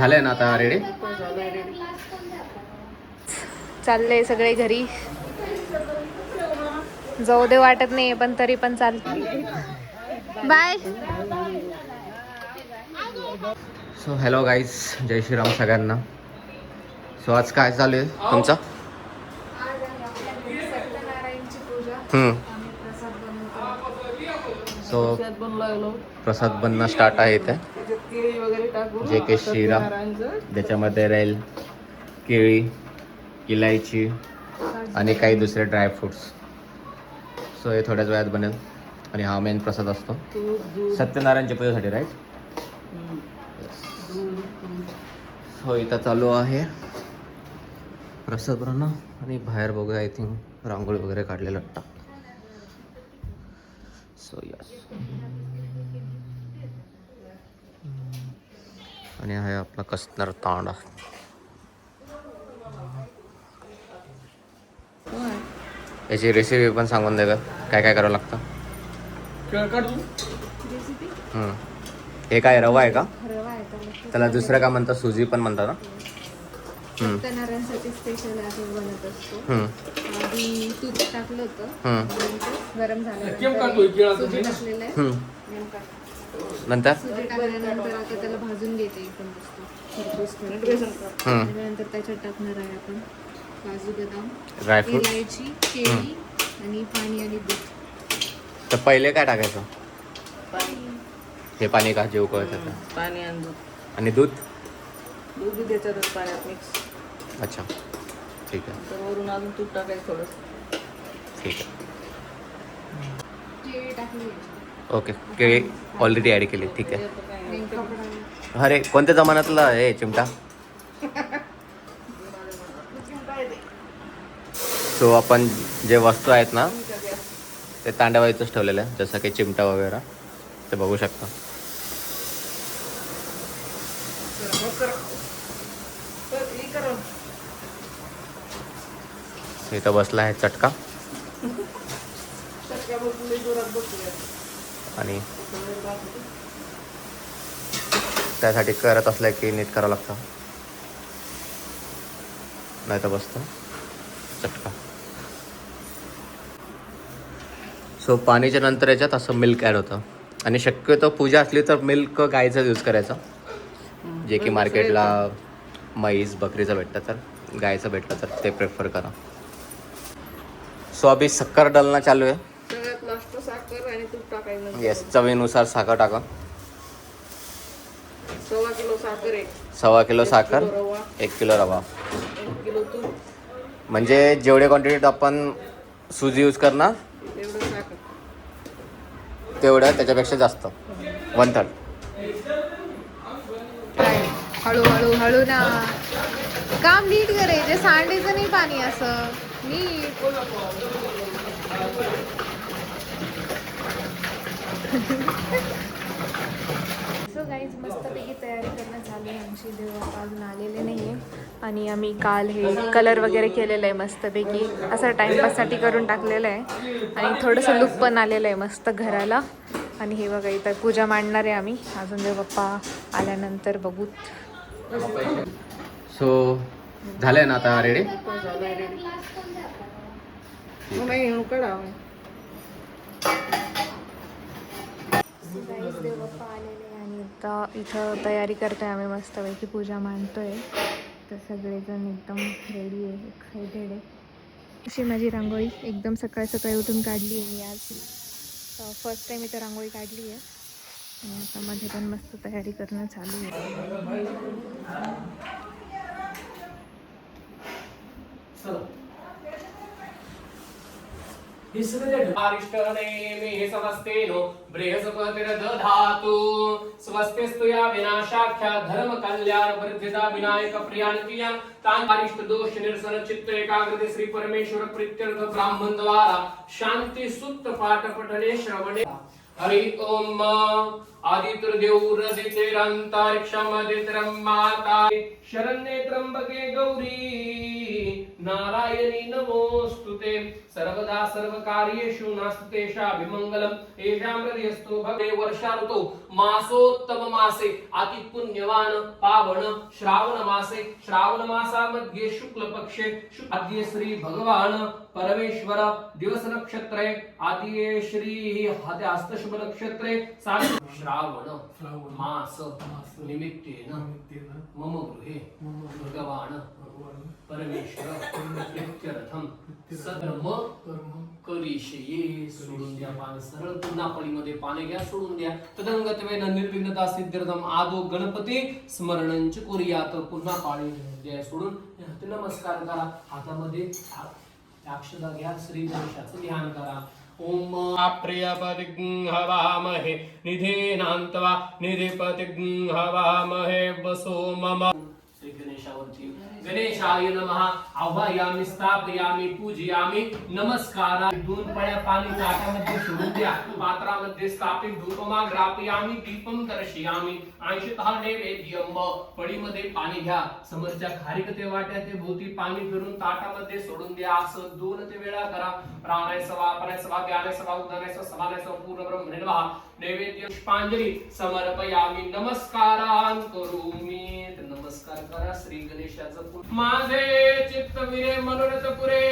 झालंय ना आता रेडी. चालले सगळे घरी. जाऊ दे वाटत नाही पण तरी पण चालते. बाय. सो हॅलो गाईज, जय श्रीराम सगळ्यांना. सो आज काय चालू आहे तुमचं? सत्यनारायणची पूजा. सो प्रसाद बनणं स्टार्ट आहे इथे. जे काही शिरा ज्याच्यामध्ये राहील केळी, इलायची आणि काही दुसरे ड्रायफ्रुट्स. सो हे थोड्याच वेळात बनेल आणि हा मेन प्रसाद असतो सत्यनारायणच्या पूजेसाठी, राईट? हो, इथं चालू आहे प्रसाद बनवणं आणि बाहेर बघूया आय थिंक रांगोळी वगैरे काढलेलं वाटतं. So yes. आणि आहे आपला कसणार तांडा. याची रेसिपी पण सांगून दे, काय काय करावं लागतं. हे काय रवा आहे का? रवा आहे त्याला दुसरं काय म्हणतात? सुजी पण म्हणतात ना? सत्यनारायणसाठी स्पेशल असं बनत असतो. आधी तूप टाकलं होतं, गरम झाल्यानंतर सुजी टाकलेलं आहे. नंतर सुजी टाकल्यानंतर आता त्याला भाजून घ्यायचं एकदम मस्त त्यानंतर त्याच्यात टाकणार आहे आपण काजू, बदाम, ड्रायफ्रूट, इलायची, केळी आणि पाणी आणि दूध. तर पहिले काय टाकायचं? हे पाणी का जे उकळतं पाणी आणि दूध दूध त्याच्यातच पाण्यात मिक्स. अच्छा, ठीक आहे. तर वरून अजून तूप टाकायचं थोडंसं. ठीक आहे, केळी टाकली. ओके. केळी ऑलरेडी ॲड केली, ठीक आहे. अरे कोणत्या जमान्यातला आहे चिमटा? सो आपण जे वस्तू आहेत ना ते तांडवायचंच ठेवलेलं आहे, जसं की चिमटा वगैरे ते बघू शकता. इथं बसला आहे चटका आणि त्यासाठी करत असलं की नीट करावं लागतं, नाही तर बसतं चटका. सो पाणीच्या नंतर याच्यात असं मिल्क ॲड होतं आणि शक्यतो पूजा असली तर मिल्क गाईचं यूज करायचं, जे की मार्केटला म्हैस बकरीचं भेटतं, तर गायचं भेटलं तर ते प्रेफर करा. सो अभी शक्कर डालना चालू आहे. सगळ्यात लास्ट साखर आणि तूप टाकायचं. येस, चवीनुसार साखर टाका. 1.25 किलो साखर आहे. 1.25 किलो साखर, 1 किलो रवा. 1 किलो तूप. म्हणजे जेवढे क्वांटिटीत आपण सुजी यूज करणार एवढं साखर, तेवढं त्याच्यापेक्षा जास्त, 1/3. हळूहळू हळू ना, काम नीट करायचे, सांडायचं नाही पाणी असं नीट. सो गाईज मस्तपैकी तयारी करणं चालू आहे आमची. देवबाप्पा अजून आलेले नाही आहे आणि आम्ही काल हे कलर वगैरे केलेलं आहे मस्तपैकी, असं टाईमपाससाठी करून टाकलेलं आहे आणि थोडंसं लुक पण आलेलं आहे मस्त घराला. आणि हे बघा इथं पूजा मांडणार आहे आम्ही, अजून देवबाप्पा आल्यानंतर बघू. सो झालंय ना आता रेडी. देवबाप्पा आलेले आणि आता इथं तयारी करतोय आम्ही, मस्तपैकी पूजा मांडतोय. तर सगळेजण एकदम रेडी आहे, एक्सायटेड आहे. अशी माझी रांगोळी एकदम सकाळी सकाळी उठून काढली आहे मी आज. फर्स्ट टाइम इथं रांगोळी काढली आहे आणि आता मध्ये पण मस्त तयारी करणं चालू आहे. स्वस्तेनो बृहस्पतिर्दधातु स्वस्तिस्तु या विनाशाख्या धर्म कल्याण वर्धिता विनायक प्रियाणतीया तांकारिष्ट दोष निरसन चित्त एकाग्रते श्री परमेश्वर प्रीत्यर्थ ब्राह्मण द्वारा शांति सूत्र पाठ पठने श्रवणे हरि ओम आदित्यदेवरदितेरन्तरिक्षमदित्रं माता शरण्ये त्र्यंबके गौरी नारायणी नमोस्तुते सर्वदा सर्वकार्येषु नास्तेषाभिमङ्गलम् येषां हृदयस्थो भवे वर्षा ऋतौ मासोत्तम मासे अतिपुण्यवान पावन श्रावण मासे श्रावण मासामध्ये शुक्ल पक्षे आद्य श्री भगवान परमेश्वर दिवस नक्षत्रे आद्य श्री हस्तशुभ नक्षत्रे श्रावण मास निमित्तेन मम गृहे भगवान परमेश्वर इत्यर्थम सधर्म करिष्ये सोडून द्या पाणी सरळ पुन्हा पळीमध्ये पाणी घ्या सोडून द्या तदंगत्वेन निर्विघ्नता सिद्ध्यर्थम आदो गणपती स्मरणंच कुर्यात पुन्हा पाणी द्या सोडून नमस्कार करा हातामध्ये अक्षता घ्या श्री गणेशाचं ध्यान करा ओम प्रियपतिं हवामहे निधेनान्तवा निधिपतिं हवामहे वसो मम श्री गणेशावरती गणेशाय नमः आवाहयामि स्थापयामि पूजयामि नमस्कार दोन पळ्या पाणी ताटामध्ये सोडून द्या पात्रामध्ये स्थापित धूपमाग्रापयामि दीपम दर्शयामि अंशतः नैवेद्यम पळीमध्ये पाणी घ्या समोरच्या खारीकते वाट्याते भोवती पाणी फिरून ताटामध्ये सोडून द्या असं 2 वेळा करा प्राणाय सवा अपराय सवा ज्ञानाय सवा उदानाय सवा समानाय सवा पूर्ण ब्रह्म निर्वाह नैवेद्य पुष्पांजली समर्पयामि नमस्कारान करोमि नमस्कार करा श्री गणेशाचं माझे चित्त विरे मनोरथ पुरे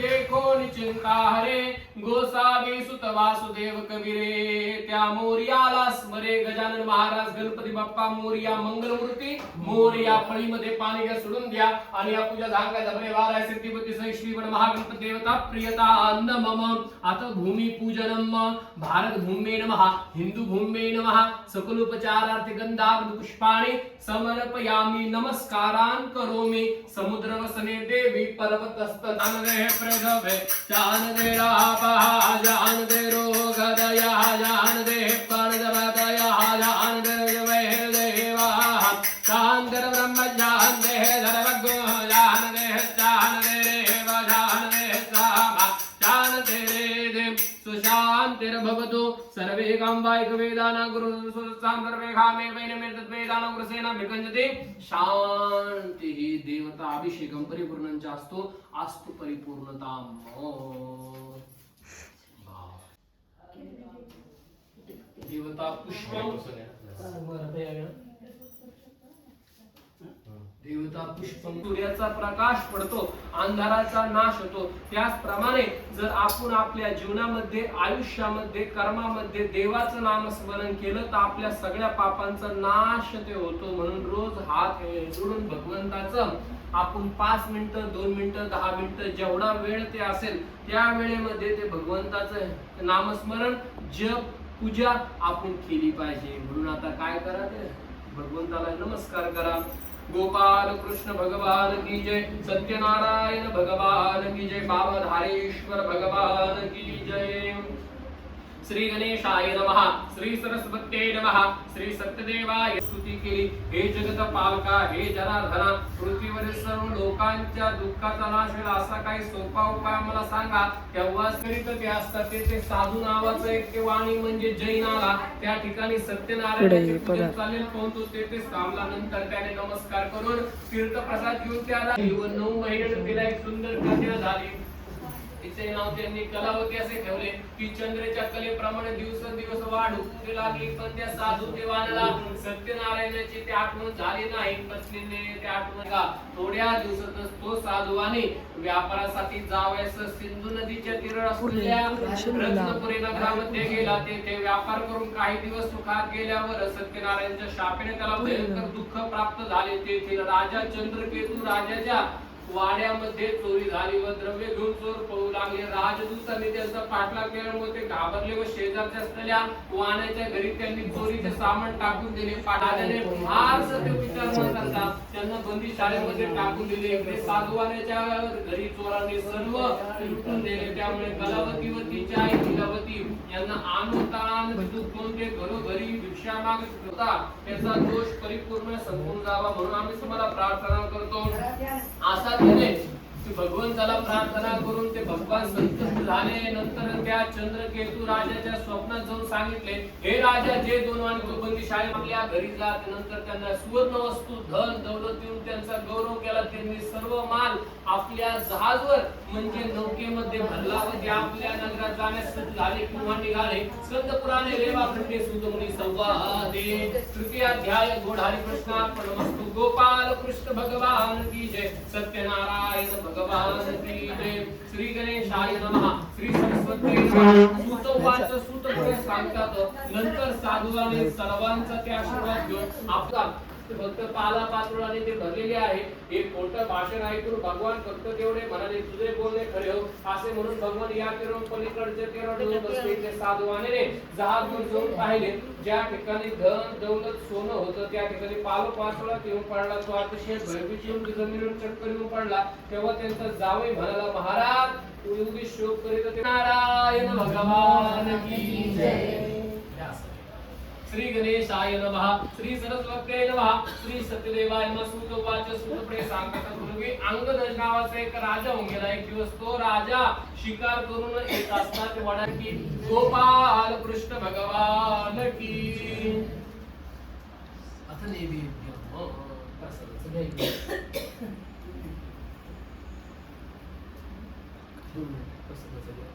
देखो निचिंता हरे गोसावी सुत वासुदेव कविरे त्या मोर्याला स्मरे गजानन महाराज गणपती बाप्पा मोर्या मंगलमूर्ती मोर्या फळीमध्ये पाणी घ्या सोडून द्या आणि या पूजा झांगा दबरे वाराय सिद्धिपती श्रीवण महागणपती देवता प्रियता अन्न मम आता भूमी पूजनम भारत भूमे नमः हिंदू भूमे नमः सकलोपचारार्थ गंधावृत पुष्पाणि समर्पयामि नमस्कारान् करोमि समुद्र वसने देवी पर्वतस्थ जानदे प्रगवे जानदे रापहा जानदे रोगदया जानदे पर्वतया जानदे जवे देवा शांकर ब्रह्म जानदे धर्मगो जानदे जानदे देव जानदे सामा जानदे देव सुशांतिर्भवतु सर्वे कामवायक वेदाना गुरु सर्वे कामे वैनमे तद्वेदाना गुरुसेना विकंजते शांती देवता अभिषेकम परिपूर्णंच असतो अस्तु परिपूर्णताम देवता पुष्पम देवता पुष्पम सूर्याचा प्रकाश पडतो अंधाराचा नाश होतो त्याचप्रमाणे जर आपण आपल्या जीवनामध्ये आयुष्यामध्ये कर्मामध्ये देवाचं नामस्मरण केलं तर आपल्या सगळ्या पापांचा नाश ते होतो म्हणून रोज हात जोडून भगवंताचं आपण 5 मिनिटं 2 मिनिटं 10 मिनिटं जेवढा वेळ ते असेल त्या वेळेमध्ये ते भगवंताचं नामस्मरण जप पूजा आपण केली पाहिजे म्हणून आता काय करा ते भगवंताला नमस्कार करा गोपाल कृष्ण भगवान की जय सत्यनारायण भगवान की जय बाबाधारेश्वर भगवान की जय श्री गणेशाय नमः श्री सरस्वत्यै नमः श्री सत्यदेवाय स्तुती केली हे जगत पालका हे जनार्दना पृथ्वीवरील सर्व लोकांच्या दुःखाचा नाश होईल असा काही सोपा उपाय मला सांगा तेव्हाच करीत ते असतात ते साधू नावाचं एक वाणी म्हणजे जैनाला त्या ठिकाणी सत्यनारायणाची पूजा चालेल परंतु ते सामल्यानंतर त्याने नमस्कार करून तीर्थप्रसाद घेऊन त्याला 9 महिन्यात तिला एक सुंदर कन्या झाली तिचे नाव त्यांनी कलावती असे ठेवले की चंद्राच्या कलेप्रमाणे दिवसेंदिवस वाढ होऊ लागली पण त्या साधू देवाला सत्यनारायणाची ते आठवण झाली नाही पत्नीने ते आठवण का थोड्या दिवसातच तो साधूवाने व्यापारासाठी जावयास सिंधू नदीच्या तीरावर असलेल्या रत्नपुरी नगरामध्ये गेला ते व्यापार करून काही दिवस सुखात गेल्यावर सत्यनारायणाच्या शापेने त्याला भयंकर दुःख प्राप्त झाले तेथील राजा चंद्रकेतू राजाच्या वाड्यामध्ये चोरी झाली व द्रव्य घेऊन चोर पळू लागले राजदूतांनी त्यांचा पाठलाग केल्यामुळे ते घाबरले व शेजारच्या असलेल्या वाण्याच्या घरी त्यांनी चोरीचे सामान टाकून दिले राजाने फारच ते विचार न करता त्यांना बंदी शाळेमध्ये टाकून दिले इकडे साधुवाण्याच्या घरी चोरांनी सर्व लुटून दिले त्यामुळे कलावती व तिची आई लीलावती यांना आणून दुखून ते घरोघरी भिक्षा मागत होता त्याचा दोष परिपूर्ण संपून जावा म्हणून आम्ही तुम्हाला प्रार्थना करतो असा तिने भगवंताला प्रार्थना करून ते भगवान संतुष्ट झाले. नंतर त्या चंद्रकेतू राजाच्या स्वप्नात जाऊन सांगितले, हे राजा, जे दोन वाणी बंदीशाळे आपल्या घरी जात, नंतर त्यांना सुवर्ण वस्तू धन दौलत देऊन त्यांचा गौरव केला. त्यांनी सर्व माल आपल्या जहाजवर म्हणजे नौकेमध्ये भरला व ते आपल्या नगरात जाण्यास सज्ज झाले किंवा निघाले. स्कंद पुराणे रेवा खंडे सुतमुनी संवादे तृतीय अध्याय गोड हरी कृष्णार्पणमस्तु. गोपाल कृष्ण भगवान की जय. सत्यनारायण भगवान की जय. श्री गणेशाय नमः. श्री सरस्वती नमः. सूतवाच सूत पुढे सांगतात. नंतर साधूंनी सर्वांचा ते आशीर्वाद घेऊन आपला फक्त पाला पाचोळाने ते भरलेले आहे. हे खोटं भाषण ऐकून भगवान फक्त तेवढे म्हणाले, तुझे बोलणे खरे हो. असे म्हणून भगवान या तीरून पलीकडचे तीरावर बसले. ते साधूवाने जहाज घेऊन जाऊन पाहिले. ज्या ठिकाणी धन दौलत सोनं होतं त्या ठिकाणी पालो पाचोळा येऊन पडला. तो अतिशय भयभीत येऊन जमिनीवर चक्कर येऊन पडला. तेव्हा त्यांचा जावई म्हणाला, महाराज तू एवढी शोक करीत होते. नारायण भगवान की जय. श्री गणेशाय नमः. श्री सरस्वत्यै नमः. श्री सत्यदेवाय नमः. सूतवाच सूत पुढे सांगतात. पूर्वी अंगद नावाचा एक राजा होऊन गेला. एक दिवस तो राजा शिकार करून येत असता ते वडा की गोपाल कृष्ण भगवान की. आता नैवेद्य प्रसादाचं घ्यायचं. प्रसादाचं घ्या.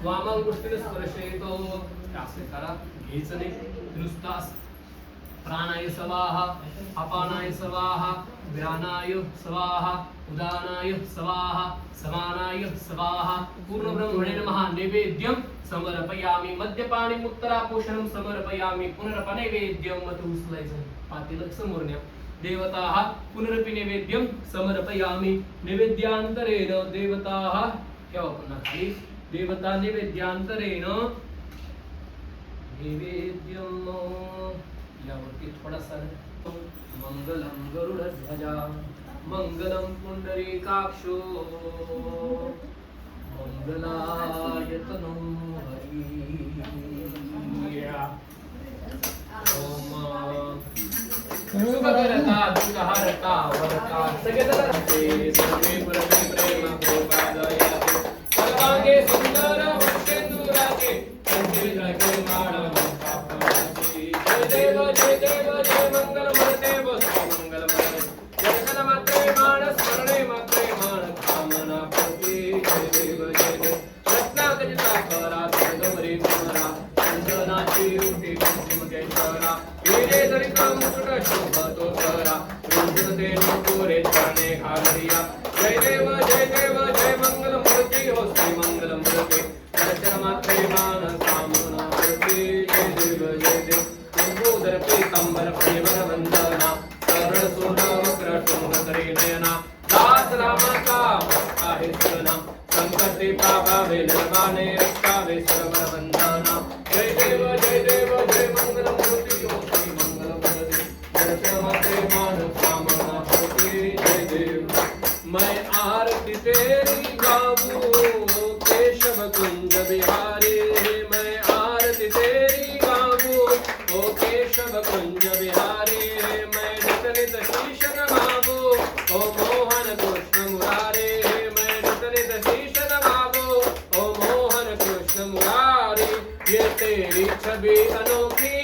वामन गोष्टीने स्पर्श येतो. असे करा, घ्यायचं नाही नुसताच. प्राणाय स्वाहा, अपानाय स्वाहा, व्यानाय स्वाहा, उदानाय स्वाहा, समानाय स्वाहा. पूर्ण ब्रह्मणे नमः. नैवेद्यम समर्पयामि. मद्यपानी उत्तरापोषणम समर्पयामि. पुनरप नैवेद्यम. मत उचलायचं पातेलं समोर न्या. देवताः पुनरपि नैवेद्यम समर्पयामि. नैवेद्यांतरेण देवताः ठेवा पुन्हा खाली. देवता नैवेद्यांतरेण नैवेद्यम. यावरती थोडासा मंगलम गरुडध्वजा मंगलम पुंडरीकाक्षो मंगलायतनो हरि. ओम सुभगरता दुःखहरता वरता सगेदरते सर्वे पुरते प्रेम प्रोपादयाते. सर्वांगे सुंदर वक्षेंदुराचे कंठे रखे माळव कापडाचे. जय देव जय देव जय मंगल मूर्ते वस्तु मंगल मूर्ते. दर्शन मात्रे मान स्मरणे मात्रे मान कामना पूर्ती. जय देव जय देव. रत्नाकजिता करा सगमरे कुमरा अंजनाची रूपी कुंकुमकेश्वरा. हिरे जडित मुकुट शोभतो करा. रुंजते नुपुरे चरणे घालरिया. जय देव जय देव जय मंगल मूर्ती हो श्री मंगल मूर्ती. दर्शन मात्रे मान कामना पूर्ती. जय देव जय देव. कुंभोदर पीतांबर परिवर वंदना. सरळ सोना वक्र शोभकरी नयना. दास रामाचा आहे सना. संकटे पावावे निर्वाणे रक्षावे सर्व वंदना. जय देव जय देव जय मंगल मूर्ती हो श्री मंगल मूर्ती. दर्शन मात्रे मान कामना पूर्ती. जय देव. मैं आरती तेरी गाऊं केशव कुंज बिहारी. मैं आरती तेरी गाऊं ओ केशव कुंज बिहारी. मैं नित नित शीश नमावो ओ मोहन कृष्ण मुरारे. मैं नित नित शीश नमावो ओ मोहन कृष्ण मुरारी. ये तेरी छवि अनोखी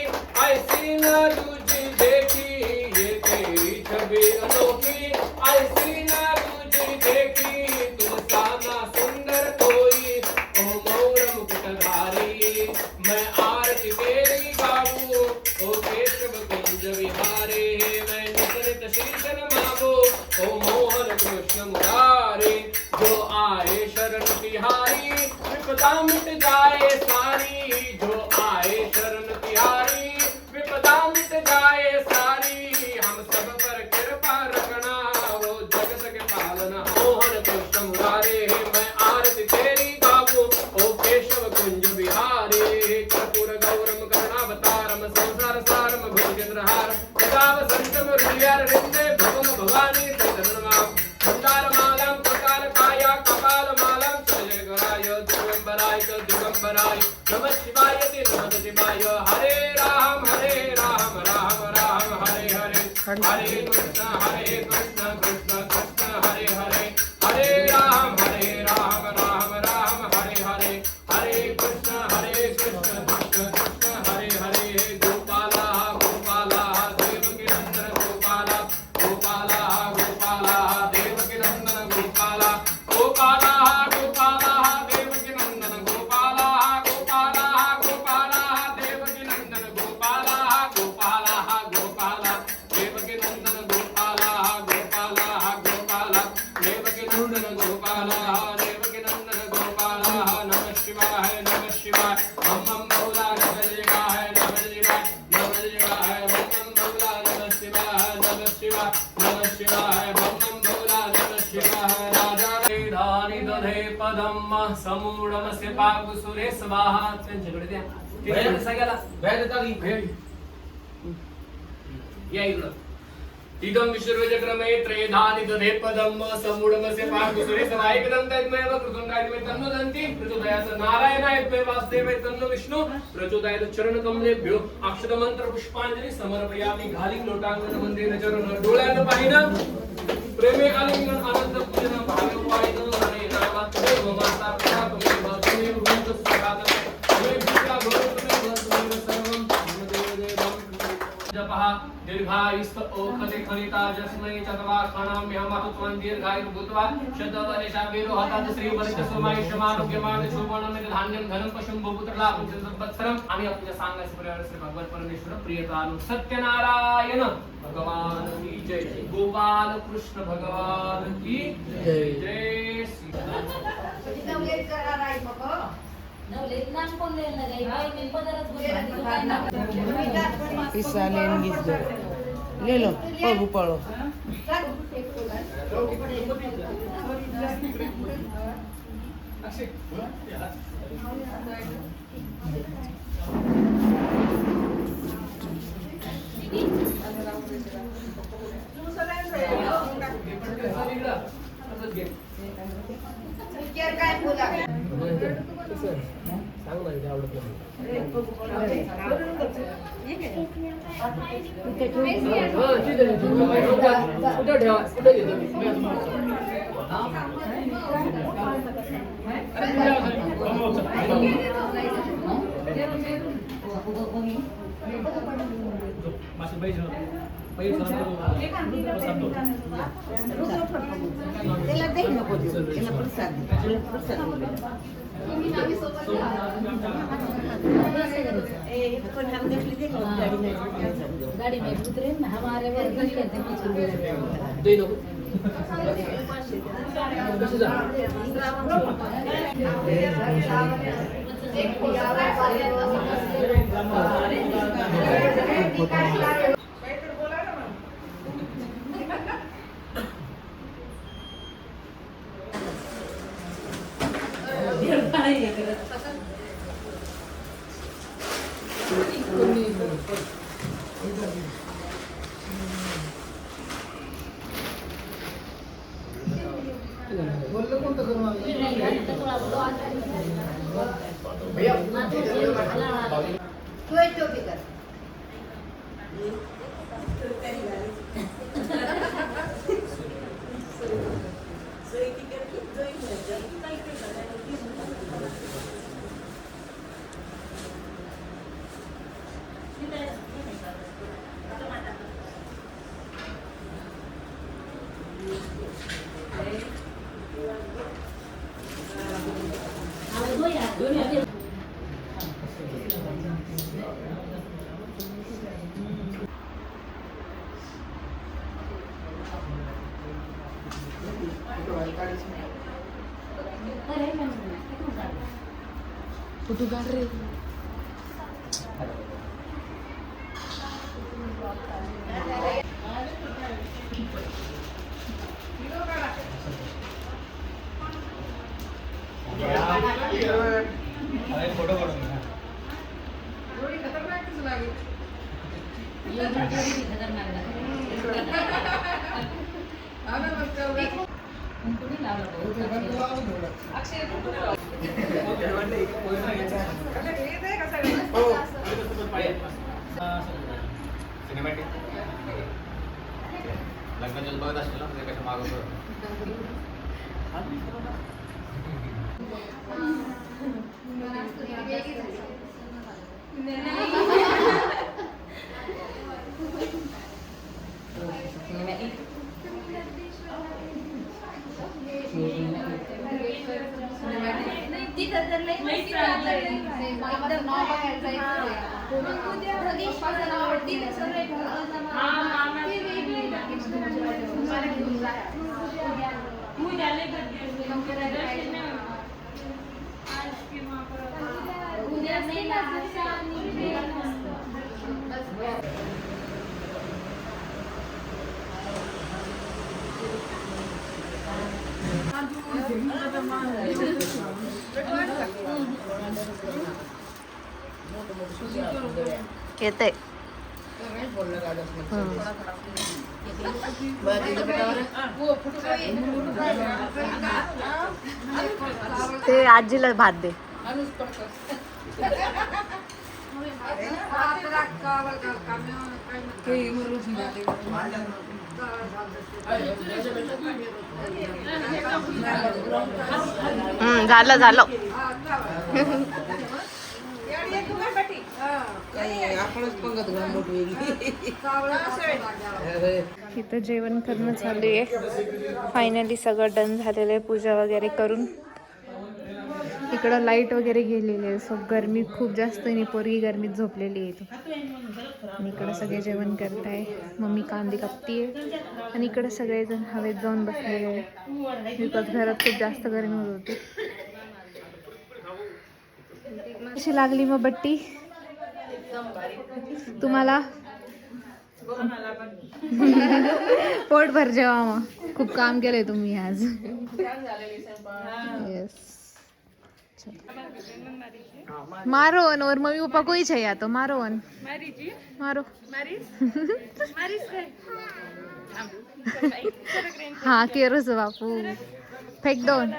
ऐसी न दूजी देखी. ये तेरी छवि अनोखी ऐसी न दूजी देखी. तुझसा ना सुंदर कोई ओ मोर मुकुटधारी. मैं आरती तेरी गाऊं ओ केशव कुंज विहारे. मैं नित नित शीश नमावो ओ मोहन कृष्ण मुरारे. जो आए शरण तिहारी विपदा मिट जाए सारी. जो आए शरण तिहारी विपदा मिट जाए सारी. हम सब पर कृपा रखना वो जगत के पालना. मोहन कृष्ण मुरारे. मैं आरती तेरी गाऊं ओ केशव कुंज विहारे. कर्पूर गौरम करुणावतारम संसार सारम शिवाय भं भं भोला नमः शिवाय राजा वेदानि दधे पदम समूढमस्य पागुसुरे स्वाहा त्यांच्याकडे द्या ते सगळ्याला बाहेर देता की या इकडं इदं विश्वचक्रमे त्रेधानि दधे पदम समूढमस्य पागुसुरे स्वाहा एकदम तन्मय कृतंगाय तन्नो दंती प्रचोदयात नारायणाय त्वे वासुदेवाय तन्नो विष्णु प्रचोदयात चरण कमलेभ्यो अक्षत मंत्र पुष्पांजली समर्पयामि घाली लोटांगण वंदे चरण डोळ्यानं पाहिनं प्रेमे आलिंगन आनंद पूजन भावे वायन हरे नामात देव माता पिता तुम्ही भक्ती रूप सकात तुम्ही पिता गुरु तुम्ही भक्ती सर्वं देव देवं जपहा दीर्घायुस्त ओखते खनिता जस्मै चतवाखानाम्यहमहत्वं दीर्घायुर्भूत्वा शतवरेशा विरोहतात श्रीवर्ष समायुष्यमारोग्यमान शोभनमित धान्यं धनं पशुं बहुपुत्रलाभं संवत्सरम् आणि आपल्या सांगायचं पर्याय श्री भगवान परमेश्वर प्रियतानु सत्यनारायण भगवान की जय गोपाल कृष्ण भगवान की जय जय श्री पिस्सा लेंगे ले लो पगू पड़ो गाड़ी में उतरे हमारे वर्ग दे दो Kudu garing. सिनेमॅटिक लग्न जल बघत असेल ना म्हणजे कसं मागवतो येते ते आजीला भात दे. झालं झालं. इथं जेवण करणं चालू आहे. फायनली सगळं डन झालेलं आहे पूजा वगैरे करून. इकडं लाईट वगैरे गेलेली आहे. सो गरमी खूप जास्त आहे. पोरगी गरमीत झोपलेली आहे इथं. आणि इकडं सगळे जेवण करताय. मम्मी कांदे कापतीये आणि इकडे सगळेजण हवेत जाऊन बसलेले आहे. बिकॉज घरात खूप जास्त गरमी होत होती. कशी लागली मग बट्टी तुम्हाला? पोट भर जेवा. मग खूप काम केलंय तुम्ही आज. यस मारो वन और मम्मी पापा कोई चाहिए तो मारो वन मारो. हाँ केरोस बापू फेक दोन.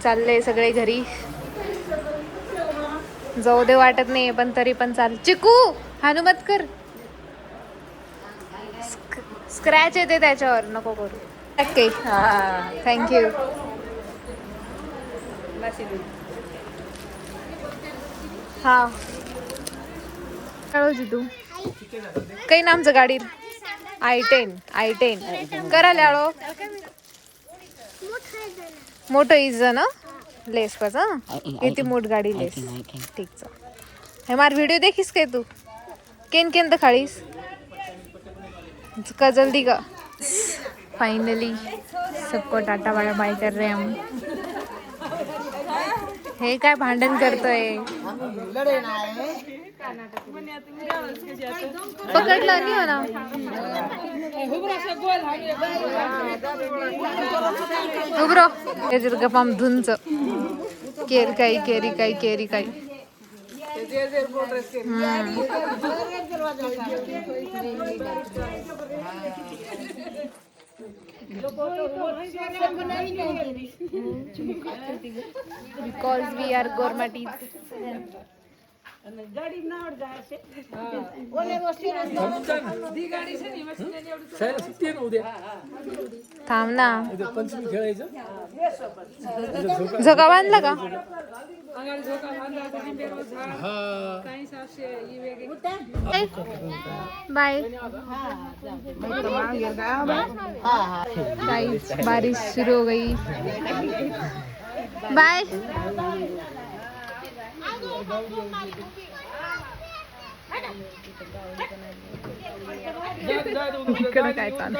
चालले सगळे घरी. जाऊ दे वाटत नाही पण तरी पण चाल. चिकू हनुमत कर. स्क्रॅच येते त्याच्यावर नको करू. Okay thank you. हा कळवजी तू काही ना आमचं गाडी I10 करा ल्याळो मोठं इज ना लेस पास. किती मोठ गाडी लेस ठीक हे मार वीडियो देखीस काय तू केन केन तर खाळीस का जल्दी का. फाइनली सबको टाटा बाय बाय कर रहे हम. हे काय भांडण करतोय. पकडला नाही म्हणा. उभरो त्याच्यात गपाम धुंच केर काही केरी काही केरी काही. Because we are Gormatis. थांब ना. झोका बांधला का? बाय. बारिश शुरू हो गई. बाय. इकडे काय चालू.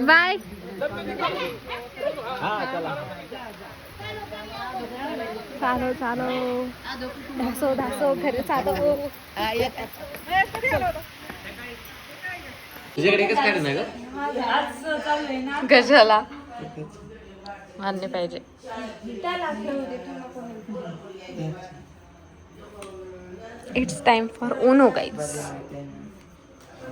बाय. चालो चालो धासो धासो घरी चालो. तुझ्याकडे एकच कार्ड नाही ग? कशाला मान्य पाहिजे. इट्स टाइम फॉर ओनो गाईज.